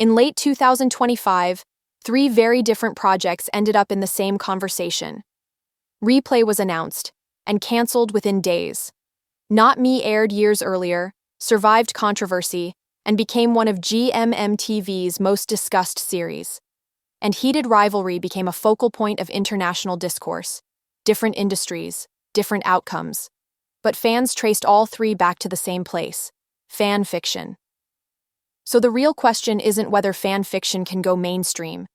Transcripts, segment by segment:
In late 2025, three very different projects ended up in the same conversation. Replay was announced and canceled within days. Not Me aired years earlier, survived controversy, and became one of GMMTV's most discussed series. And Heated Rivalry became a focal point of international discourse. Different industries, different outcomes. But fans traced all three back to the same place: fan fiction. So the real question isn't whether fan fiction can go mainstream.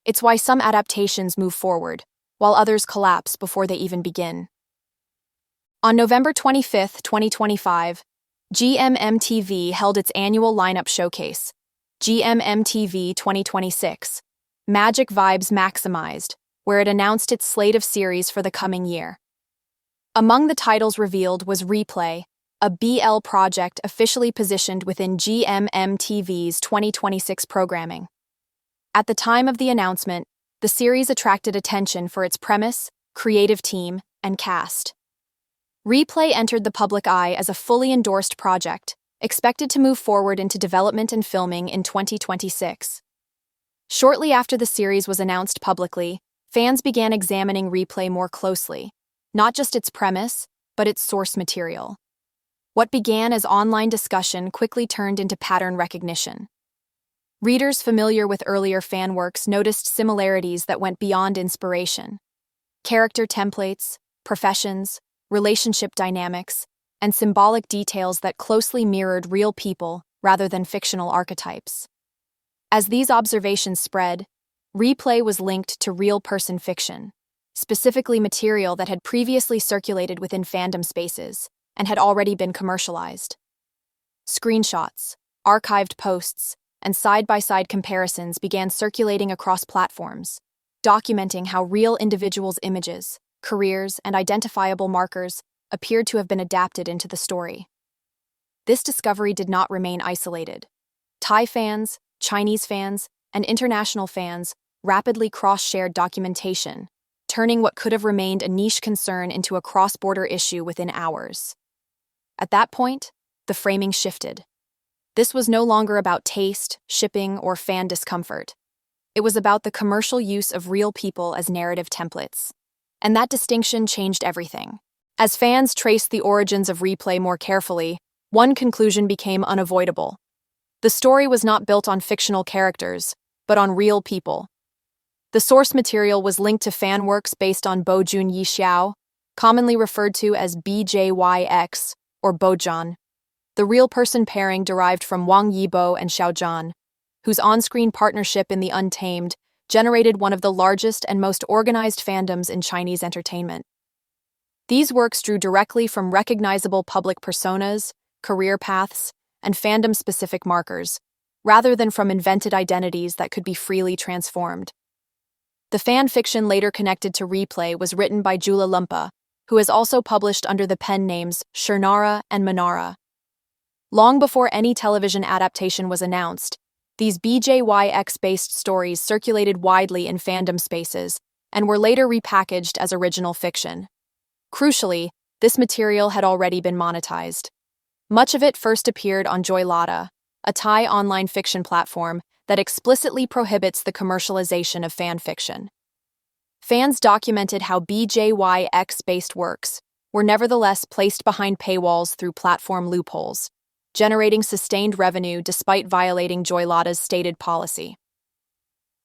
It's why some adaptations move forward, while others collapse before they even begin. On November 25, 2025, GMMTV held its annual lineup showcase, GMMTV 2026, Magic Vibes Maximized, where it announced its slate of series for the coming year. Among the titles revealed was Replay, a BL project officially positioned within GMMTV's 2026 programming. At the time of the announcement, the series attracted attention for its premise, creative team, and cast. Replay entered the public eye as a fully endorsed project, expected to move forward into development and filming in 2026. Shortly after the series was announced publicly, fans began examining Replay more closely, not just its premise, but its source material. What began as online discussion quickly turned into pattern recognition. Readers familiar with earlier fan works noticed similarities that went beyond inspiration. Character templates, professions, relationship dynamics, and symbolic details that closely mirrored real people rather than fictional archetypes. As these observations spread, Replay was linked to real-person fiction, specifically material that had previously circulated within fandom spaces and had already been commercialized. Screenshots, archived posts, and side-by-side comparisons began circulating across platforms, documenting how real individuals' images, careers, and identifiable markers appeared to have been adapted into the story. This discovery did not remain isolated. Thai fans, Chinese fans, and international fans rapidly cross-shared documentation, turning what could have remained a niche concern into a cross-border issue within hours. At that point, the framing shifted. This was no longer about taste, shipping, or fan discomfort. It was about the commercial use of real people as narrative templates. And that distinction changed everything. As fans traced the origins of Replay more carefully, one conclusion became unavoidable. The story was not built on fictional characters, but on real people. The source material was linked to fan works based on Bojun Yi Xiao, commonly referred to as BJYX, or Bojan. The real-person pairing derived from Wang Yibo and Xiaozhan, whose on-screen partnership in The Untamed generated one of the largest and most organized fandoms in Chinese entertainment. These works drew directly from recognizable public personas, career paths, and fandom-specific markers, rather than from invented identities that could be freely transformed. The fan fiction later connected to Replay was written by Jula Lumpa, who has also published under the pen names Shernara and Manara. Long before any television adaptation was announced, these BJYX-based stories circulated widely in fandom spaces and were later repackaged as original fiction. Crucially, this material had already been monetized. Much of it first appeared on Joylata, a Thai online fiction platform that explicitly prohibits the commercialization of fan fiction. Fans documented how BJYX-based works were nevertheless placed behind paywalls through platform loopholes, generating sustained revenue despite violating Joylata's stated policy.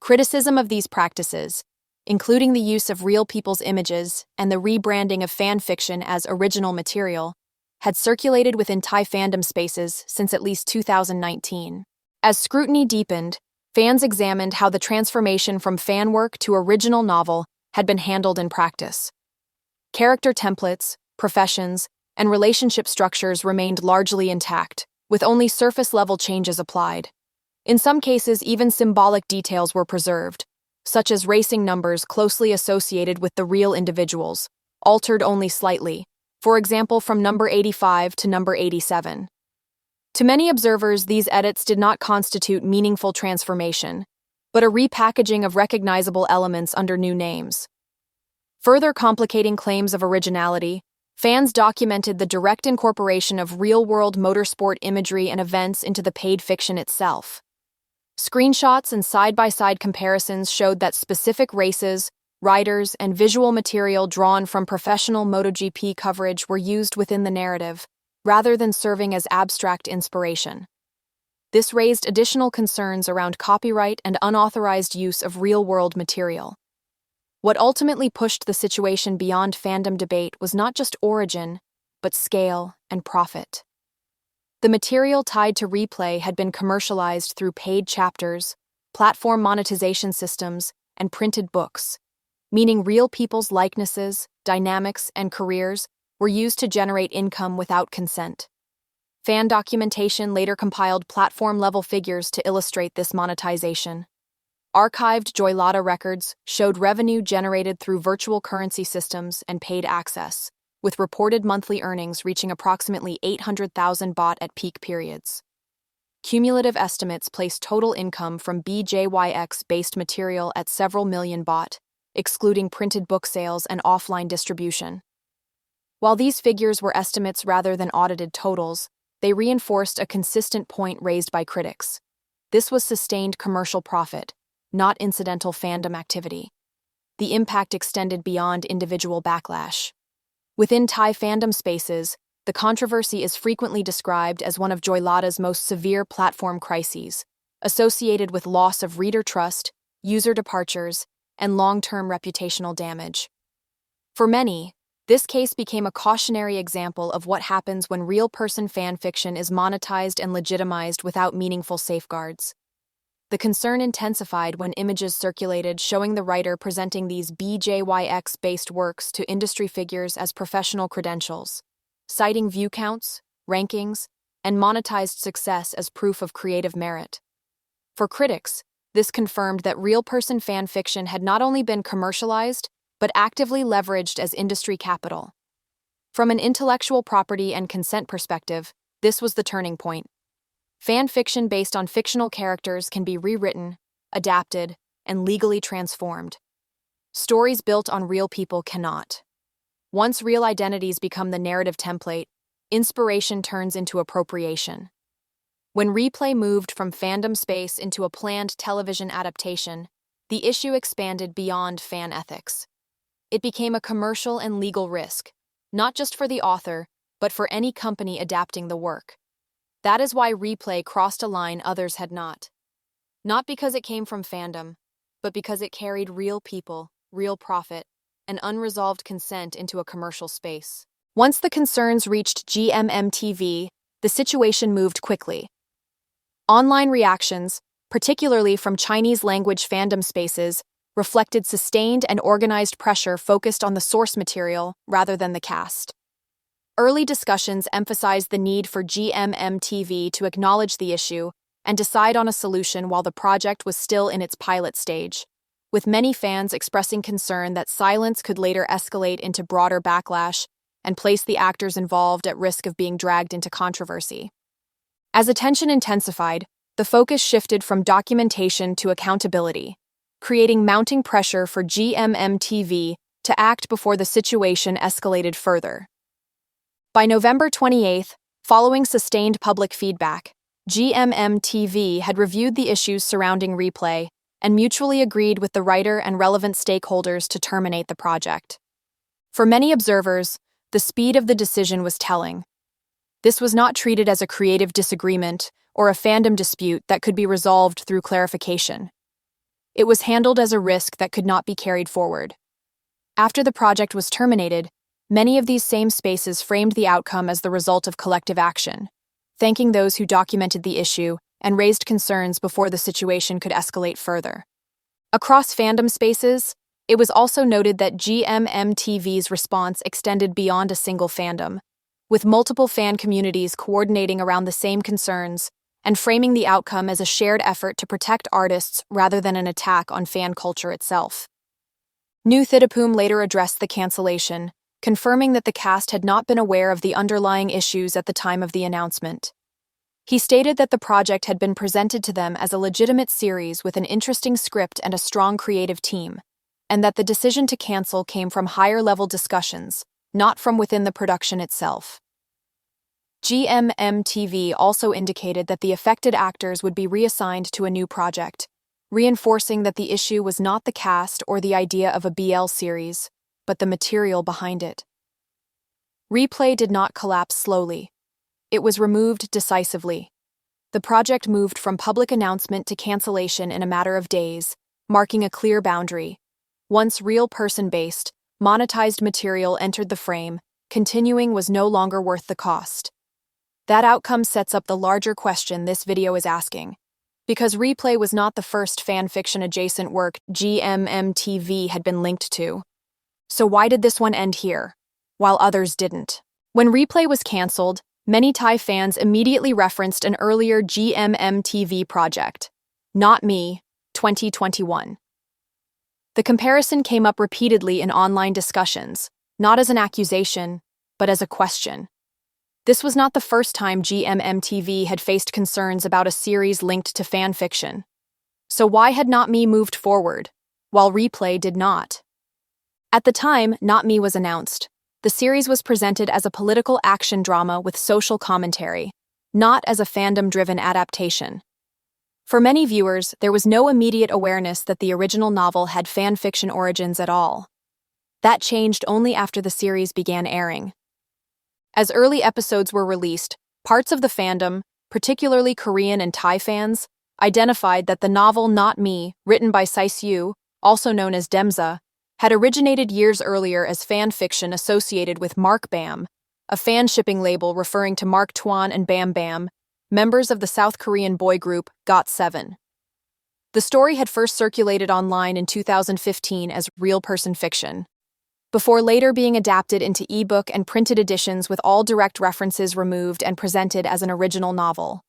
Criticism of these practices, including the use of real people's images and the rebranding of fan fiction as original material, had circulated within Thai fandom spaces since at least 2019. As scrutiny deepened, fans examined how the transformation from fan work to original novel had been handled in practice. Character templates, professions, and relationship structures remained largely intact, with only surface-level changes applied. In some cases, even symbolic details were preserved, such as racing numbers closely associated with the real individuals, altered only slightly, for example from number 85 to number 87. To many observers, these edits did not constitute meaningful transformation, but a repackaging of recognizable elements under new names. Further complicating claims of originality, fans documented the direct incorporation of real-world motorsport imagery and events into the paid fiction itself. Screenshots and side-by-side comparisons showed that specific races, riders, and visual material drawn from professional MotoGP coverage were used within the narrative, rather than serving as abstract inspiration. This raised additional concerns around copyright and unauthorized use of real-world material. What ultimately pushed the situation beyond fandom debate was not just origin, but scale and profit. The material tied to replay had been commercialized through paid chapters, platform monetization systems, and printed books, meaning real people's likenesses, dynamics, and careers were used to generate income without consent. Fan documentation later compiled platform-level figures to illustrate this monetization. Archived Joylada records showed revenue generated through virtual currency systems and paid access, with reported monthly earnings reaching approximately 800,000 baht at peak periods. Cumulative estimates place total income from BJYX-based material at several million baht, excluding printed book sales and offline distribution. While these figures were estimates rather than audited totals, they reinforced a consistent point raised by critics. This was sustained commercial profit, not incidental fandom activity. The impact extended beyond individual backlash. Within Thai fandom spaces, the controversy is frequently described as one of Joylada's most severe platform crises, associated with loss of reader trust, user departures, and long-term reputational damage. For many, this case became a cautionary example of what happens when real-person fanfiction is monetized and legitimized without meaningful safeguards. The concern intensified when images circulated showing the writer presenting these BJYX-based works to industry figures as professional credentials, citing view counts, rankings, and monetized success as proof of creative merit. For critics, this confirmed that real-person fanfiction had not only been commercialized, but actively leveraged as industry capital. From an intellectual property and consent perspective, this was the turning point. Fan fiction based on fictional characters can be rewritten, adapted, and legally transformed. Stories built on real people cannot. Once real identities become the narrative template, inspiration turns into appropriation. When replay moved from fandom space into a planned television adaptation, the issue expanded beyond fan ethics. It became a commercial and legal risk, not just for the author, but for any company adapting the work. That is why replay crossed a line others had not. Not because it came from fandom, but because it carried real people, real profit, and unresolved consent into a commercial space. Once the concerns reached GMMTV, the situation moved quickly. Online reactions, particularly from Chinese-language fandom spaces, reflected sustained and organized pressure focused on the source material rather than the cast. Early discussions emphasized the need for GMMTV to acknowledge the issue and decide on a solution while the project was still in its pilot stage, with many fans expressing concern that silence could later escalate into broader backlash and place the actors involved at risk of being dragged into controversy. As attention intensified, the focus shifted from documentation to accountability, creating mounting pressure for GMMTV to act before the situation escalated further. By November 28, following sustained public feedback, GMMTV had reviewed the issues surrounding replay and mutually agreed with the writer and relevant stakeholders to terminate the project. For many observers, the speed of the decision was telling. This was not treated as a creative disagreement or a fandom dispute that could be resolved through clarification. It was handled as a risk that could not be carried forward. After the project was terminated, many of these same spaces framed the outcome as the result of collective action, thanking those who documented the issue and raised concerns before the situation could escalate further. Across fandom spaces, it was also noted that GMMTV's response extended beyond a single fandom, with multiple fan communities coordinating around the same concerns and framing the outcome as a shared effort to protect artists rather than an attack on fan culture itself. New Thidapum later addressed the cancellation, confirming that the cast had not been aware of the underlying issues at the time of the announcement. He stated that the project had been presented to them as a legitimate series with an interesting script and a strong creative team, and that the decision to cancel came from higher-level discussions, not from within the production itself. GPkP also indicated that the affected actors would be reassigned to a new project, reinforcing that the issue was not the cast or the idea of a BL series, but the material behind it. Replay did not collapse slowly. It was removed decisively. The project moved from public announcement to cancellation in a matter of days, marking a clear boundary. Once real person-based, monetized material entered the frame, continuing was no longer worth the cost. That outcome sets up the larger question this video is asking. Because Replay was not the first fanfiction-adjacent work GPkP had been linked to. So why did this one end here, while others didn't? When Replay was cancelled, many Thai fans immediately referenced an earlier GPkP project, Not Me, 2021. The comparison came up repeatedly in online discussions, not as an accusation, but as a question. This was not the first time GPkP had faced concerns about a series linked to fanfiction. So why had Not Me moved forward, while Replay did not? At the time Not Me was announced, the series was presented as a political action drama with social commentary, not as a fandom-driven adaptation. For many viewers, there was no immediate awareness that the original novel had fanfiction origins at all. That changed only after the series began airing. As early episodes were released, parts of the fandom, particularly Korean and Thai fans, identified that the novel Not Me, written by Saisyu, also known as Demza, had originated years earlier as fan fiction associated with Mark Bam, a fan-shipping label referring to Mark Twan and Bam Bam, members of the South Korean boy group GOT7. The story had first circulated online in 2015 as real person fiction, before later being adapted into ebook and printed editions with all direct references removed and presented as an original novel.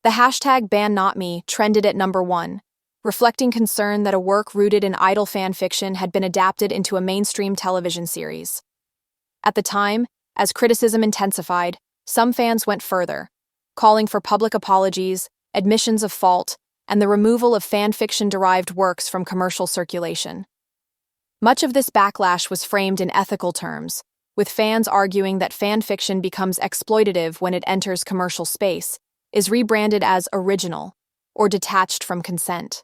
The hashtag #BanNotMe trended at #1, reflecting concern that a work rooted in idol fan fiction had been adapted into a mainstream television series. At the time, as criticism intensified, some fans went further, calling for public apologies, admissions of fault, and the removal of fan fiction-derived works from commercial circulation. Much of this backlash was framed in ethical terms, with fans arguing that fan fiction becomes exploitative when it enters commercial space, is rebranded as original, or detached from consent.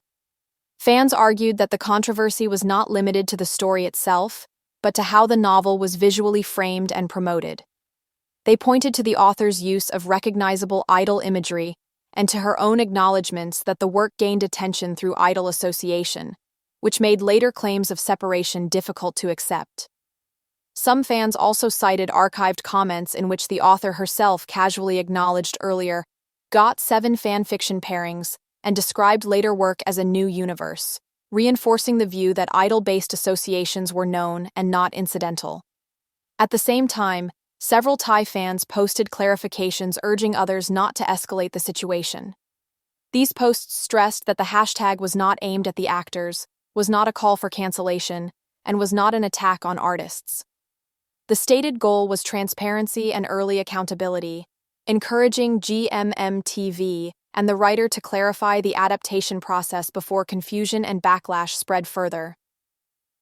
Fans argued that the controversy was not limited to the story itself, but to how the novel was visually framed and promoted. They pointed to the author's use of recognizable idol imagery and to her own acknowledgments that the work gained attention through idol association, which made later claims of separation difficult to accept. Some fans also cited archived comments in which the author herself casually acknowledged earlier GOT7 fanfiction pairings and described later work as a new universe, reinforcing the view that idol-based associations were known and not incidental. At the same time, several Thai fans posted clarifications urging others not to escalate the situation. These posts stressed that the hashtag was not aimed at the actors, was not a call for cancellation, and was not an attack on artists. The stated goal was transparency and early accountability, encouraging GPkP and the writer to clarify the adaptation process before confusion and backlash spread further.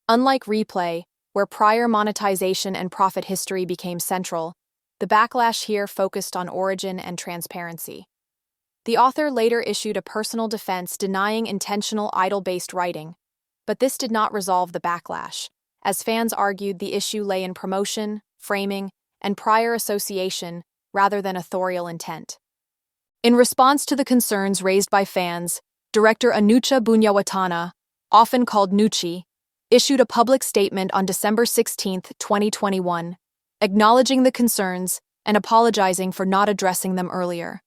Unlike Replay, where prior monetization and profit history became central, the backlash here focused on origin and transparency. The author later issued a personal defense denying intentional idol-based writing, but this did not resolve the backlash, as fans argued the issue lay in promotion, framing, and prior association rather than authorial intent. In response to the concerns raised by fans, director Anucha Bunyawatana, often called Nuchi, issued a public statement on December 16, 2021, acknowledging the concerns and apologizing for not addressing them earlier.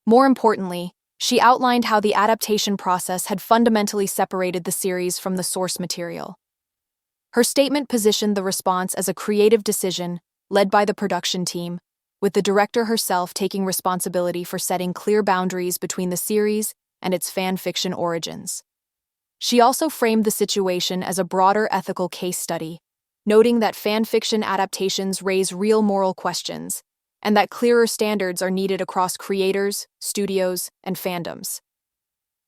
More importantly, she outlined how the adaptation process had fundamentally separated the series from the source material. Her statement positioned the response as a creative decision led by the production team, with the director herself taking responsibility for setting clear boundaries between the series and its fan fiction origins. She also framed the situation as a broader ethical case study, noting that fan fiction adaptations raise real moral questions, and that clearer standards are needed across creators, studios, and fandoms.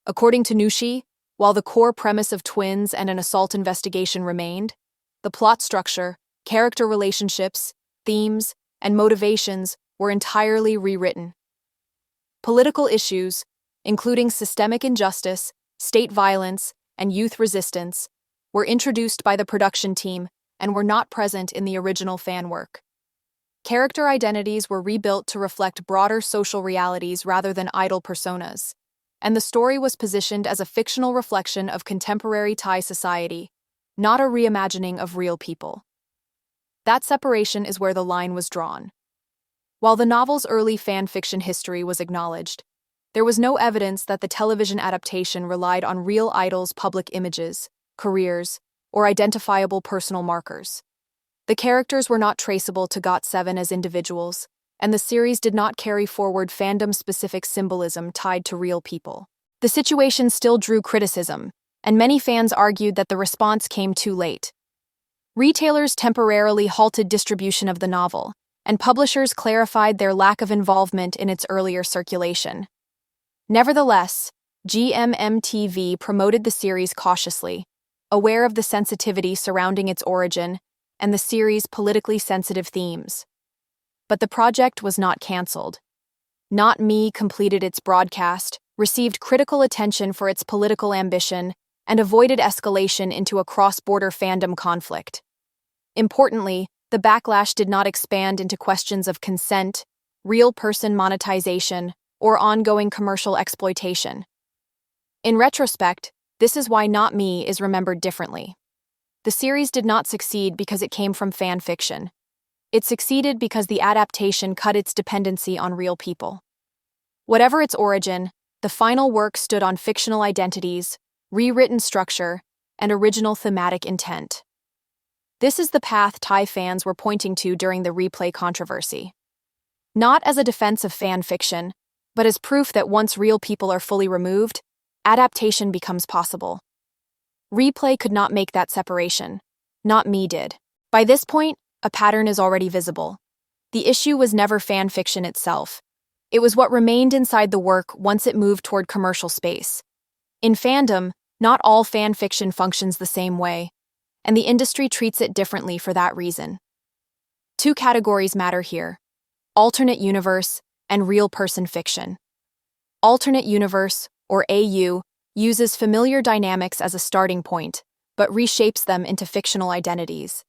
According to Nushi, while the core premise of twins and an assault investigation remained, the plot structure, character relationships, themes, and motivations were entirely rewritten. Political issues, including systemic injustice, state violence, and youth resistance, were introduced by the production team and were not present in the original fan work. Character identities were rebuilt to reflect broader social realities rather than idle personas, and the story was positioned as a fictional reflection of contemporary Thai society, not a reimagining of real people. That separation is where the line was drawn. While the novel's early fan fiction history was acknowledged, there was no evidence that the television adaptation relied on real idols' public images, careers, or identifiable personal markers. The characters were not traceable to GOT7 as individuals, and the series did not carry forward fandom-specific symbolism tied to real people. The situation still drew criticism, and many fans argued that the response came too late. Retailers temporarily halted distribution of the novel, and publishers clarified their lack of involvement in its earlier circulation. Nevertheless, GMMTV promoted the series cautiously, aware of the sensitivity surrounding its origin and the series' politically sensitive themes. But the project was not cancelled. Not Me completed its broadcast, received critical attention for its political ambition, and avoided escalation into a cross-border fandom conflict. Importantly, the backlash did not expand into questions of consent, real person monetization, or ongoing commercial exploitation. In retrospect, this is why Not Me is remembered differently. The series did not succeed because it came from fan fiction. It succeeded because the adaptation cut its dependency on real people. Whatever its origin, the final work stood on fictional identities, rewritten structure, and original thematic intent. This is the path Thai fans were pointing to during the replay controversy. Not as a defense of fan fiction, but as proof that once real people are fully removed, adaptation becomes possible. Replay could not make that separation. Not Me did. By this point, a pattern is already visible. The issue was never fan fiction itself. It was what remained inside the work once it moved toward commercial space. In fandom, not all fan fiction functions the same way, and the industry treats it differently for that reason. Two categories matter here: alternate universe and real person fiction. Alternate universe, or AU, uses familiar dynamics as a starting point, but reshapes them into fictional identities.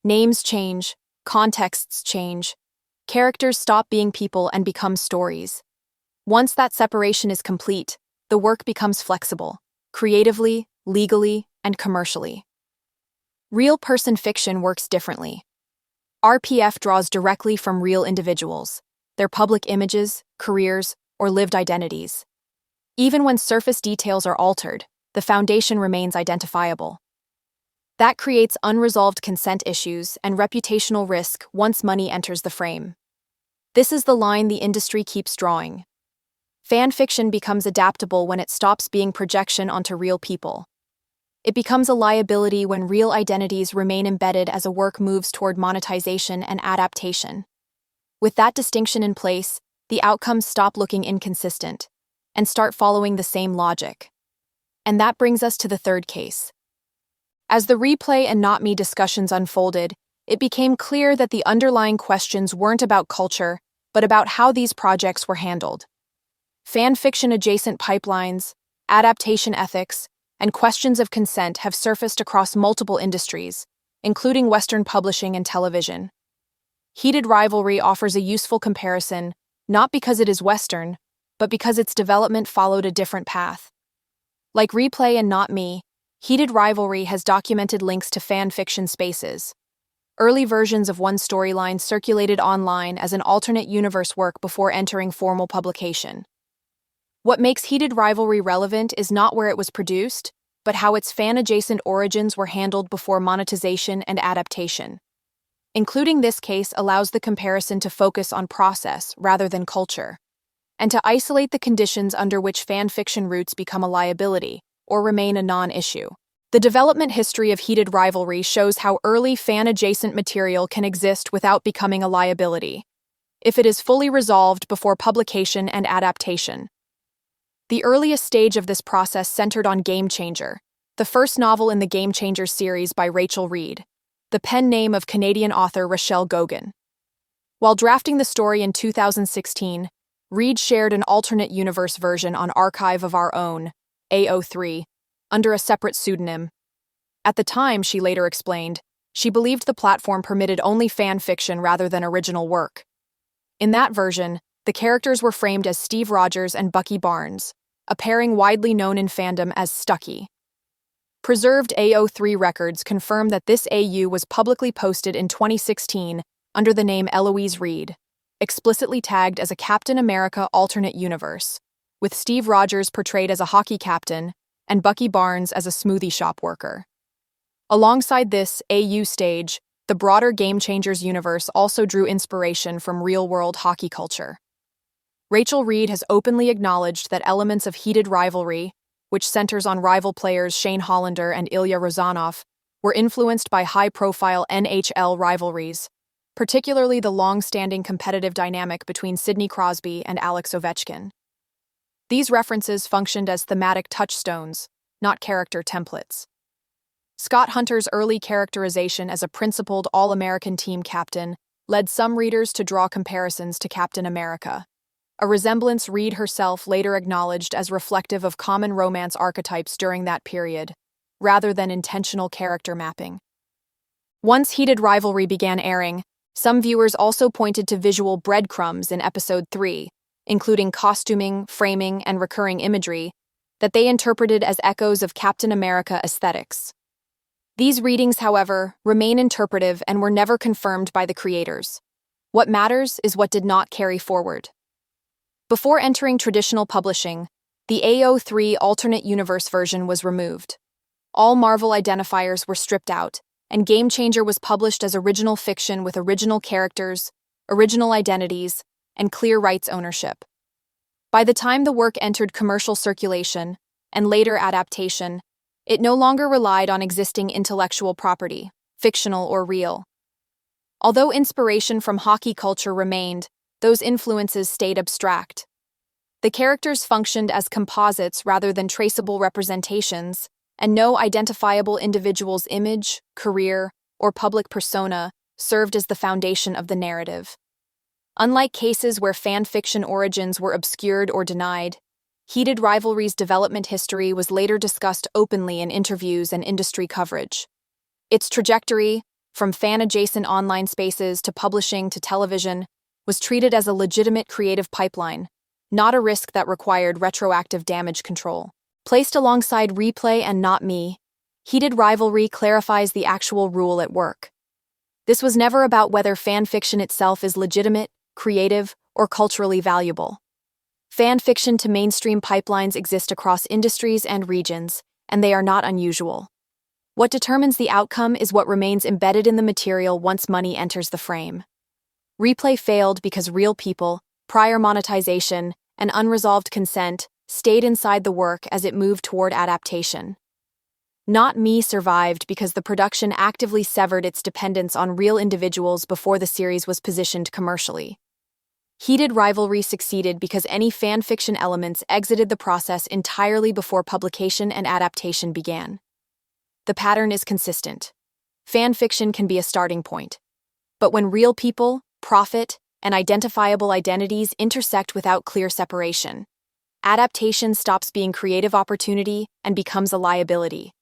Names change, contexts change, characters stop being people and become stories. Once that separation is complete, the work becomes flexible, creatively, legally, and commercially. Real person fiction works differently. RPF draws directly from real individuals, their public images, careers, or lived identities. Even when surface details are altered, the foundation remains identifiable. That creates unresolved consent issues and reputational risk once money enters the frame. This is the line the industry keeps drawing. Fan fiction becomes adaptable when it stops being projection onto real people. It becomes a liability when real identities remain embedded as a work moves toward monetization and adaptation. With that distinction in place, the outcomes stop looking inconsistent and start following the same logic. And that brings us to the third case. As the replay and Not Me discussions unfolded, it became clear that the underlying questions weren't about culture, but about how these projects were handled. Fan fiction adjacent pipelines, adaptation ethics, and questions of consent have surfaced across multiple industries, including Western publishing and television. Heated Rivalry offers a useful comparison, not because it is Western, but because its development followed a different path. Like Replay and Not Me, Heated Rivalry has documented links to fan fiction spaces. Early versions of one storyline circulated online as an alternate universe work before entering formal publication. What makes Heated Rivalry relevant is not where it was produced, but how its fan-adjacent origins were handled before monetization and adaptation. Including this case allows the comparison to focus on process rather than culture, and to isolate the conditions under which fan fiction roots become a liability or remain a non-issue. The development history of Heated Rivalry shows how early fan-adjacent material can exist without becoming a liability, if it is fully resolved before publication and adaptation. The earliest stage of this process centered on Game Changer, the first novel in the Game Changer series by Rachel Reed, the pen name of Canadian author Rachelle Gogan. While drafting the story in 2016, Reed shared an alternate universe version on Archive of Our Own, AO3, under a separate pseudonym. At the time, she later explained, she believed the platform permitted only fan fiction rather than original work. In that version, the characters were framed as Steve Rogers and Bucky Barnes, a pairing widely known in fandom as Stucky. Preserved AO3 records confirm that this AU was publicly posted in 2016 under the name Eloise Reed, explicitly tagged as a Captain America alternate universe, with Steve Rogers portrayed as a hockey captain and Bucky Barnes as a smoothie shop worker. Alongside this AU stage, the broader Game Changers universe also drew inspiration from real-world hockey culture. Rachel Reed has openly acknowledged that elements of Heated Rivalry, which centers on rival players Shane Hollander and Ilya Rozanov, were influenced by high-profile NHL rivalries, particularly the long-standing competitive dynamic between Sidney Crosby and Alex Ovechkin. These references functioned as thematic touchstones, not character templates. Scott Hunter's early characterization as a principled All-American team captain led some readers to draw comparisons to Captain America, a resemblance Reed herself later acknowledged as reflective of common romance archetypes during that period, rather than intentional character mapping. Once Heated Rivalry began airing, some viewers also pointed to visual breadcrumbs in Episode 3, including costuming, framing, and recurring imagery, that they interpreted as echoes of Captain America aesthetics. These readings, however, remain interpretive and were never confirmed by the creators. What matters is what did not carry forward. Before entering traditional publishing, the AO3 alternate universe version was removed. All Marvel identifiers were stripped out, and Game Changer was published as original fiction with original characters, original identities, and clear rights ownership. By the time the work entered commercial circulation, and later adaptation, it no longer relied on existing intellectual property, fictional or real. Although inspiration from hockey culture remained, those influences stayed abstract. The characters functioned as composites rather than traceable representations, and no identifiable individual's image, career, or public persona served as the foundation of the narrative. Unlike cases where fan fiction origins were obscured or denied, Heated Rivalry's development history was later discussed openly in interviews and industry coverage. Its trajectory, from fan-adjacent online spaces to publishing to television, was treated as a legitimate creative pipeline, not a risk that required retroactive damage control. Placed alongside Replay and Not Me, Heated Rivalry clarifies the actual rule at work. This was never about whether fan fiction itself is legitimate, creative, or culturally valuable. Fan fiction to mainstream pipelines exist across industries and regions, and they are not unusual. What determines the outcome is what remains embedded in the material once money enters the frame. Replay failed because real people, prior monetization, and unresolved consent stayed inside the work as it moved toward adaptation. Not Me survived because the production actively severed its dependence on real individuals before the series was positioned commercially. Heated Rivalry succeeded because any fan fiction elements exited the process entirely before publication and adaptation began. The pattern is consistent. Fan fiction can be a starting point. But when real people, profit, and identifiable identities intersect without clear separation, adaptation stops being creative opportunity and becomes a liability.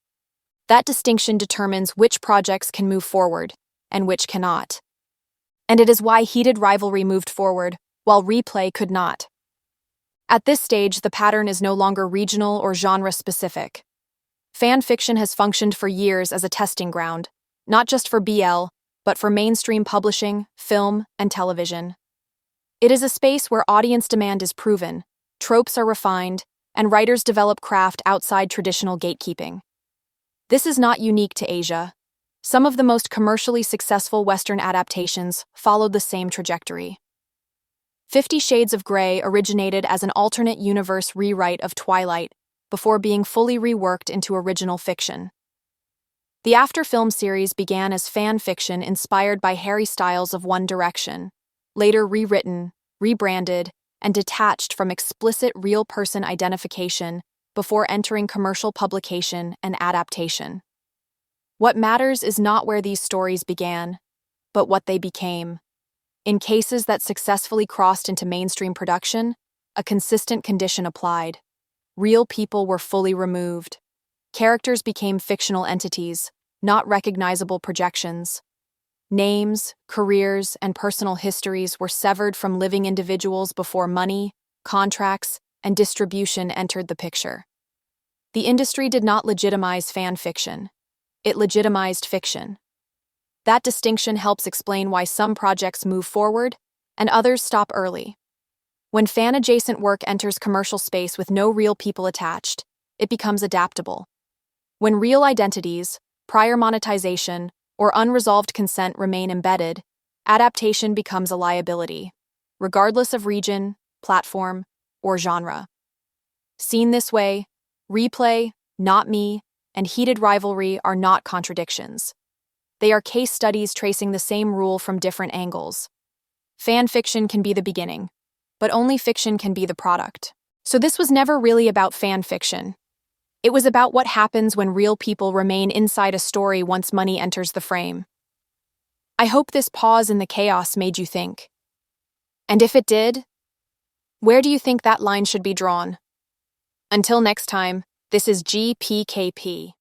That distinction determines which projects can move forward and which cannot. And it is why Heated Rivalry moved forward, while Replay could not. At this stage, the pattern is no longer regional or genre-specific. Fan fiction has functioned for years as a testing ground, not just for BL, but for mainstream publishing, film, and television. It is a space where audience demand is proven, tropes are refined, and writers develop craft outside traditional gatekeeping. This is not unique to Asia. Some of the most commercially successful Western adaptations followed the same trajectory. 50 Shades of Grey originated as an alternate universe rewrite of Twilight before being fully reworked into original fiction. The after-film series began as fan fiction inspired by Harry Styles of One Direction, later rewritten, rebranded, and detached from explicit real-person identification before entering commercial publication and adaptation. What matters is not where these stories began, but what they became. In cases that successfully crossed into mainstream production, a consistent condition applied. Real people were fully removed. Characters became fictional entities, not recognizable projections. Names, careers, and personal histories were severed from living individuals before money, contracts, and distribution entered the picture. The industry did not legitimize fan fiction. It legitimized fiction. That distinction helps explain why some projects move forward and others stop early. When fan-adjacent work enters commercial space with no real people attached, it becomes adaptable. When real identities, prior monetization, or unresolved consent remain embedded, adaptation becomes a liability, regardless of region, platform, or genre. Seen this way, Replay, Not Me, and Heated Rivalry are not contradictions. They are case studies tracing the same rule from different angles. Fan fiction can be the beginning, but only fiction can be the product. So this was never really about fan fiction. It was about what happens when real people remain inside a story once money enters the frame. I hope this pause in the chaos made you think. And if it did, where do you think that line should be drawn? Until next time, this is GPkP.